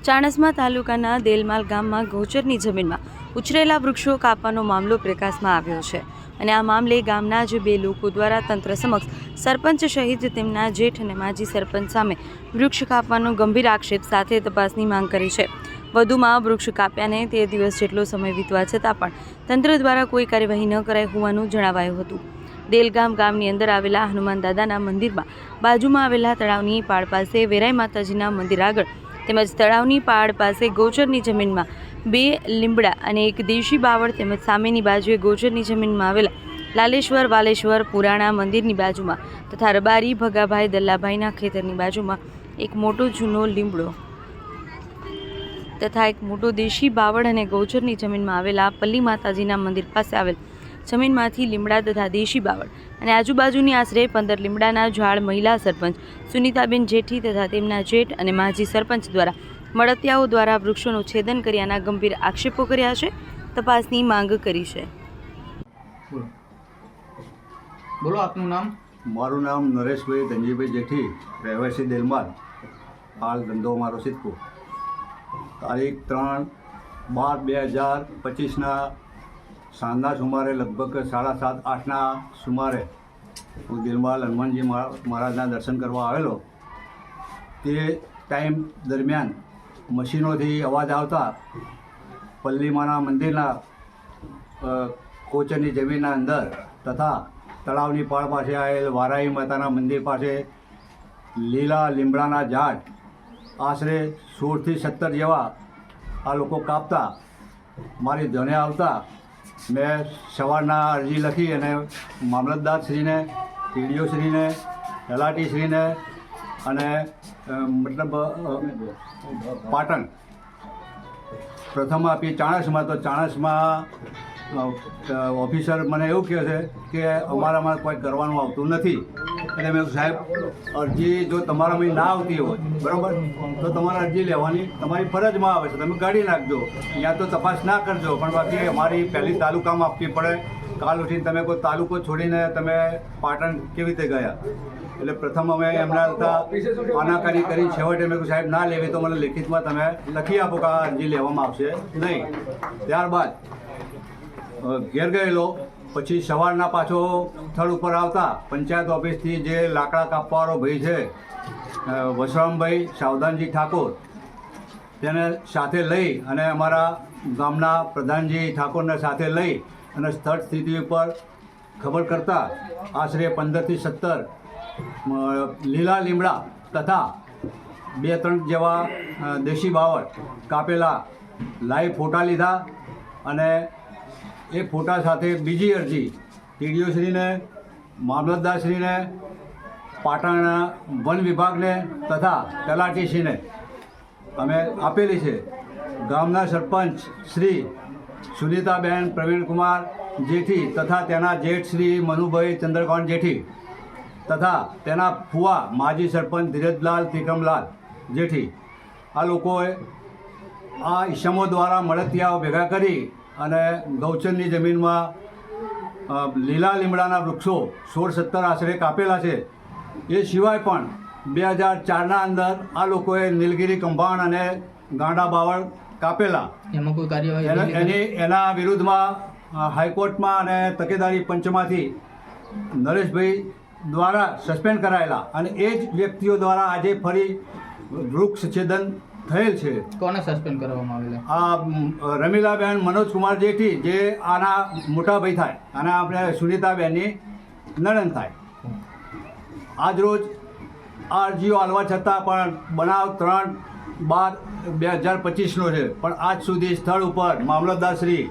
ચાણસ્મા તાલુકાના દેલમાલ ગામમાં ગૌચરની જમીનમાં ઉછરેલા વૃક્ષો કાપવાનો મામલો પ્રકાશમાં આવ્યો છે અને આ મામલે ગામના જ બે લોકો દ્વારા તંત્ર સમક્ષ સરપંચ સહિત તેમના જેઠ અને માજી સરપંચ સામે વૃક્ષ કાપવાનો ગંભીર આક્ષેપ સાથે તપાસની માંગ કરી છે। વધુમાં વૃક્ષ કાપ્યાને 13 દિવસ જેટલો સમય વીતવા છતાં પણ તંત્ર દ્વારા કોઈ કાર્યવાહી ન કરાઈ હોવાનું જણાવાયું હતું। દેલગામ ગામની અંદર આવેલા હનુમાન દાદાના મંદિરમાં બાજુમાં આવેલા તળાવની પાળ પાસે વેરાઈ માતાજીના મંદિર આગળ તેમજ તળાવની પાળ પાસે ગૌચરની જમીનમાં 2 લીમડા અને 1 દેશી બાવળ તેમજ સામેની બાજુએ ગૌચરની જમીનમાં આવેલા લાલેશ્વર વાલેશ્વર પુરાણા મંદિરની બાજુમાં તથા રબારી ભગાભાઈ દલ્લાભાઈના ખેતરની બાજુમાં એક મોટો જૂનો લીમડો તથા એક મોટો દેશી બાવળ અને ગૌચરની જમીનમાં આવેલા પલ્લી માતાજીના મંદિર પાસે આવેલ જમીનમાંથી લીમડા તથા દેશી બાવળ અને આજુબાજુની આશરે 15 લીમડાના ઝાડ મહિલા સરપંચ સુનીતાબેન જેઠી તથા તેમના જેઠ અને માજી સરપંચ દ્વારા મળતિયાઓ દ્વારા વૃક્ષોનું છેદન કર્યાના ગંભીર આક્ષેપો કર્યા છે। તપાસની માંગ કરી છે। બોલો આપનું નામ? મારું નામ નરેશભાઈ ધનજીભાઈ જેઠી, રહેવાસી દેલમાલ, હાલ ધંધો મારો સિદ્ધપુર। તારીખ 3/12/2025ના સાંજના સુમારે લગભગ 7:30-8ના સુમારે હું દિલમાલ હનુમાનજી મહારાજના દર્શન કરવા આવેલો। તે ટાઈમ દરમિયાન મશીનોથી અવાજ આવતા પલ્લીમાના મંદિરના કોચરની જમીનના અંદર તથા તળાવની પાળ પાસે આવેલ વારાઈ માતાના મંદિર પાસે લીલા લીમડાના ઝાડ આશરે 16થી 17 જેવા આ લોકો કાપતા મારી ધ્યાને આવતા મેં સવારના અરજી લખી અને મામલતદારશ્રીને, ટીડીઓશ્રીને, તલાટીશ્રીને અને મતલબ પાટણ પ્રથમ આપી ચાણસ્મા। તો ચાણસ્મા ઓફિસર મને એવું કહે છે કે અમારામાં કોઈ કરવાનું આવતું નથી। એટલે મેં સાહેબ અરજી જો તમારામાં ના આવતી હોય બરાબર તો તમારે અરજી લેવાની તમારી ફરજમાં આવે છે, તમે કાઢી નાખજો, ત્યાં તો તપાસ ના કરજો, પણ બાકી અમારી પહેલી તાલુકામાં આપવી પડે। કાલ ઉઠીને તમે કોઈ તાલુકો છોડીને તમે પાટણ કેવી રીતે ગયા? એટલે પ્રથમ અમે એમના હતા આનાકાની કરી, છેવટે મેં સાહેબ ના લેવી તો મને લેખિતમાં તમે લખી આપો કે આ અરજી લેવામાં આવશે નહીં। ત્યારબાદ ઘેર ગયેલો, પછી સવારના પાછો સ્થળ ઉપર આવતા પંચાયત ઓફિસથી જે લાકડા કાપવાવાળો ભાઈ છે વસરામભાઈ સાવધાનજી ઠાકોર, તેને સાથે લઈ અને અમારા ગામના પ્રધાનજી ઠાકોરને સાથે લઈ અને સ્થળ સ્થિતિ ઉપર ખબર કરતાં આશરે 15થી 17 લીલા લીમડા તથા 2-3 જેવા દેશી બાવળ કાપેલા લાઈવ ફોટા લીધા અને એ ફોટા સાથે બીજી અરજી ટીડીઓશ્રીને, મામલતદારશ્રીને, પાટણના વન વિભાગને તથા તલાટીશ્રીને અમે આપેલી છે। ગામના સરપંચ શ્રી સુનીતાબેન પ્રવીણકુમાર જેઠી તથા તેના જેઠ શ્રી મનુભાઈ ચંદ્રકાંત જેઠી તથા તેના ફુવા માજી સરપંચ ધીરજલાલ ત્રિકમલાલ જેઠી, આ લોકોએ આ ઈસમો દ્વારા મળતિયાઓ ભેગા કરી અને ગૌચરની જમીનમાં લીલા લીમડાના વૃક્ષો 16-17 આશરે કાપેલા છે। એ સિવાય પણ 2004ના અંદર આ લોકોએ નીલગિરી કંભાણ અને ગાંડા બાવળ કાપેલા। એમાં કોઈ કાર્યવાહી એના વિરુદ્ધમાં હાઈકોર્ટમાં અને તકેદારી પંચમાંથી નરેશભાઈ દ્વારા સસ્પેન્ડ કરાયેલા અને એ જ વ્યક્તિઓ દ્વારા આજે ફરી વૃક્ષ છેદન થયેલ છે। કોને સસ્પેન્ડ કરવામાં આવેલા? આ રમીલાબેન મનોજકુમાર જેઠી, જે આના મોટા ભાઈ થાય અને આપણે સુનીતાબેનની નણંદ થાય। આજ રોજ આ અરજીઓ હાલવા છતાં પણ બનાવ 3/12/2025નો છે, પણ આજ સુધી સ્થળ ઉપર મામલતદારશ્રી,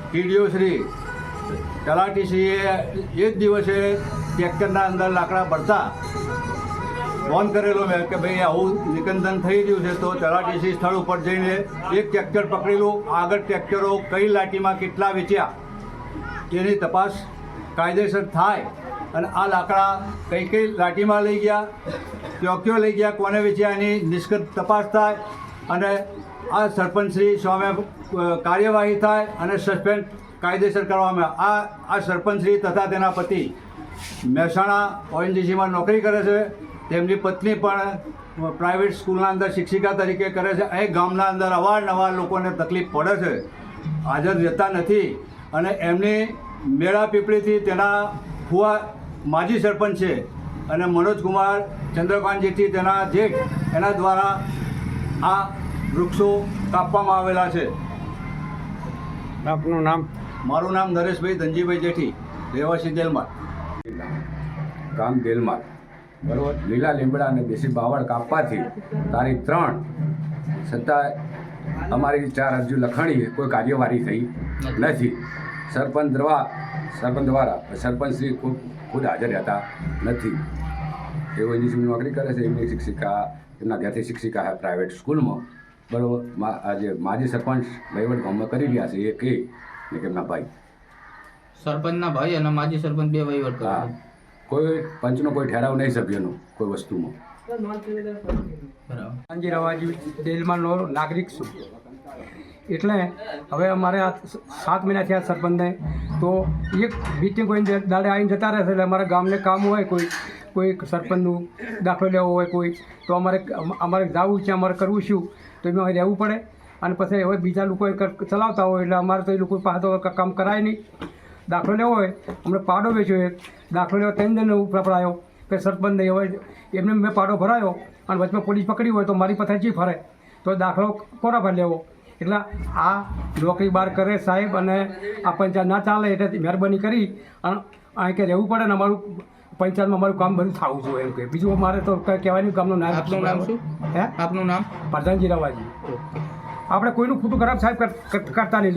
ટીડીઓશ્રી, તલાટીશ્રીએ એ જ દિવસે ટ્રેક્ટરના અંદર લાકડા ભરતા ફોન કરેલો મેં કે ભાઈ આવું નિકંદન થઈ રહ્યું છે, તો તલાટીશ્રી સ્થળ ઉપર જઈને એક ટ્રેક્ટર પકડેલું, આગળ ટ્રેક્ટરો કઈ લાટીમાં કેટલા વેચ્યા તેની તપાસ કાયદેસર થાય અને આ લાકડા કઈ કઈ લાટીમાં લઈ ગયા, ક્યો લઈ ગયા, કોને વેચ્યા એની નિષ્કર્ષ તપાસ થાય અને આ સરપંચશ્રી સામે કાર્યવાહી થાય અને સસ્પેન્ડ કાયદેસર કરવામાં આવે। આ સરપંચશ્રી તથા તેના પતિ મહેસાણા ONGCમાં નોકરી કરે છે તેમની પત્ની પણ પ્રાઇવેટ સ્કૂલના અંદર શિક્ષિકા તરીકે કરે છે. એ ગામના અંદર અવારનવાર લોકોને તકલીફ પડે છે, હાજર રહેતા નથી. અને એમની મેળા પીપળીથી તેના ફુવા માજી સરપંચ છે અને મનોજકુમાર ચંદ્રકાંતજીથી તેના જેઠ એના દ્વારા આ વૃક્ષો કાપવામાં આવેલા છે. આપનું નામ? મારું નામ નરેશભાઈ ધનજીભાઈ જેઠી, રહેવાસી દેલમાલ. ગામ દેલમાલ, બરાબર. લીલા લીમડા અને દેશી બાવળ કાપવાથી તારીખ 3 છતાં અમારી 4 અરજી લખાણી, કોઈ કાર્યવાહી થઈ નથી. સરપંચ દ્વારા સરપંચશ્રી ખુદ હાજર રહેતા નથી. એવો એની નોકરી કરે છે, એમની શિક્ષિકા એમના ઘરથી શિક્ષિકા છે પ્રાઇવેટ સ્કૂલમાં, બરાબર. આજે માજી સરપંચ વહીવટ ગામમાં કરી રહ્યા છે, એ કે ને કે એમના ભાઈ. સરપંચના ભાઈ અને માજી સરપંચ બે વહીવટ કરે હા, છે. કોઈ પંચનો કોઈ ઠેરાવ નહીં સભ્યનો કોઈ વસ્તુમાં. બરાબર. કાનજી રવાજી દેલમાલનો નાગરિક છું. એટલે હવે અમારે આ 7 મહિના થયા સરપંચને, તો એક મિટિંગ કોઈ દાડે આવીને જતા રહેશે. એટલે અમારા ગામને કામ હોય, કોઈ સરપંચનું દાખલો લેવો હોય કોઈ, તો અમારે જવું છે, અમારે કરવું શું, તો એમાં હવે રહેવું પડે. અને પછી હવે બીજા લોકો ચલાવતા હોય એટલે અમારે તો એ લોકો પાસે તો કામ કરાય નહીં. દાખલો લેવો હોય, હમણાં પાડો વેચ્યો, દાખલો લેવો 3 જણને પકડાયો કે સરપંચને. હવે એમને મેં પાડો ભરાયો અને વચમાં પોલીસ પકડી હોય તો મારી પથારી ફરે, તો દાખલો કોના પર લેવો? એટલે આ નોકરી બહાર કરે સાહેબ, અને આ પંચાયત ના ચાલે એટલે મહેરબાની કરી અને અહીં કે રહેવું પડે ને અમારું પંચાયતમાં અમારું કામ બધું થવું જોઈએ એમ કે. બીજું મારે તો કંઈ કહેવાય નહીં. ગામનું નામ આપનું નામ શું? હે? આપનું નામ? પ્રધાનજી રવાજી. આપણે કોઈનું ખોટું ખરાબ સાહેબ કરતા નહીં.